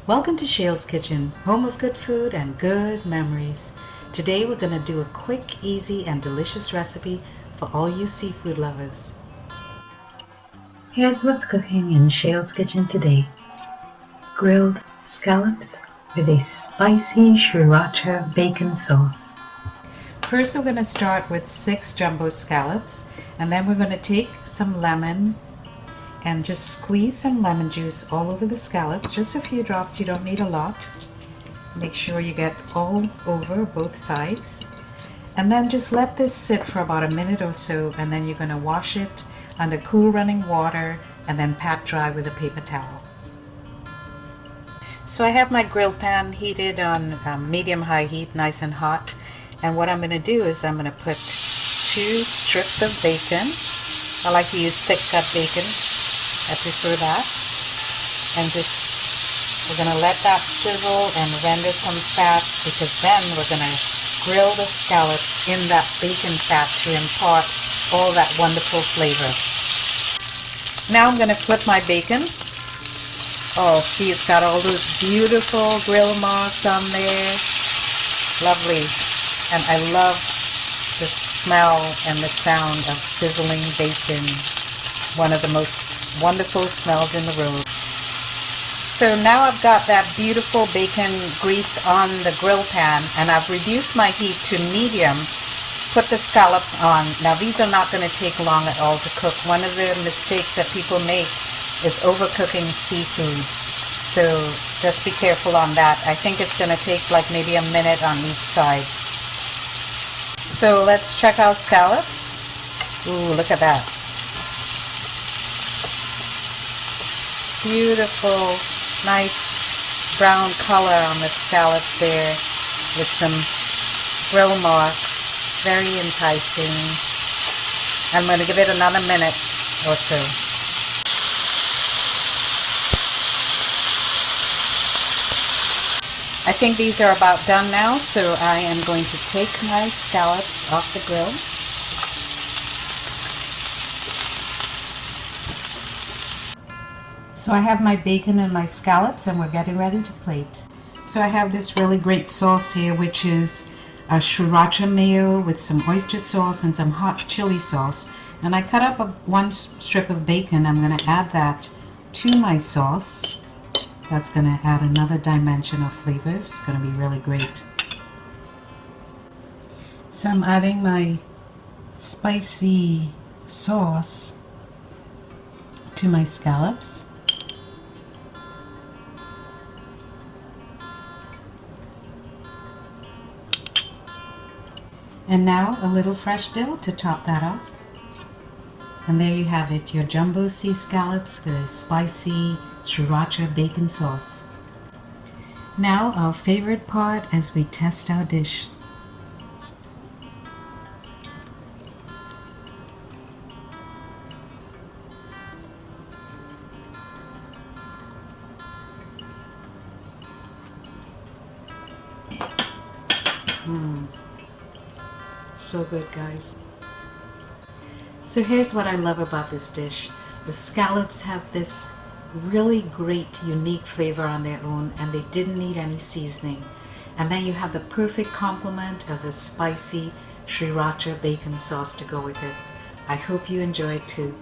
Welcome to Shail's Kitchen, home of good food and good memories. Today we're going to do a quick, easy, and delicious recipe for all you seafood lovers. Here's what's cooking in Shail's Kitchen today. Grilled scallops with a spicy Sriracha bacon sauce. First we're going to start with 6 jumbo scallops, and then we're going to take some lemon and just squeeze some lemon juice all over the scallops, just a few drops, you don't need a lot. Make sure you get all over both sides. And then just let this sit for about a minute or so, and then you're going to wash it under cool running water and then pat dry with a paper towel. So I have my grill pan heated on medium-high heat, nice and hot. And what I'm going to do is I'm going to put 2 strips of bacon. I like to use thick cut bacon. I prefer that. And we're going to let that sizzle and render some fat, because then we're going to grill the scallops in that bacon fat to impart all that wonderful flavor. Now I'm going to flip my bacon. Oh, see, it's got all those beautiful grill marks on there. Lovely. And I love the smell and the sound of sizzling bacon. One of the most wonderful smells in the world. So now I've got that beautiful bacon grease on the grill pan, and I've reduced my heat to medium. Put the scallops on. Now these are not going to take long at all to cook. One of the mistakes that people make is overcooking seafood. So just be careful on that. I think it's going to take like maybe a minute on each side. So let's check out scallops. Ooh, look at that. Beautiful, nice brown color on the scallops there with some grill marks. Very enticing. I'm going to give it another minute or so. I think these are about done now, so I am going to take my scallops off the grill. So I have my bacon and my scallops, and we're getting ready to plate. So I have this really great sauce here, which is a Sriracha mayo with some oyster sauce and some hot chili sauce. And I cut up one strip of bacon. I'm going to add that to my sauce. That's going to add another dimension of flavors. It's going to be really great. So I'm adding my spicy sauce to my scallops. And now a little fresh dill to top that off. And there you have it, your jumbo sea scallops with a spicy Sriracha bacon sauce. Now our favorite part as we test our dish. So good, guys. So here's what I love about this dish. The scallops have this really great unique flavor on their own, and they didn't need any seasoning. And then you have the perfect complement of the spicy Sriracha bacon sauce to go with it. I hope you enjoyed too.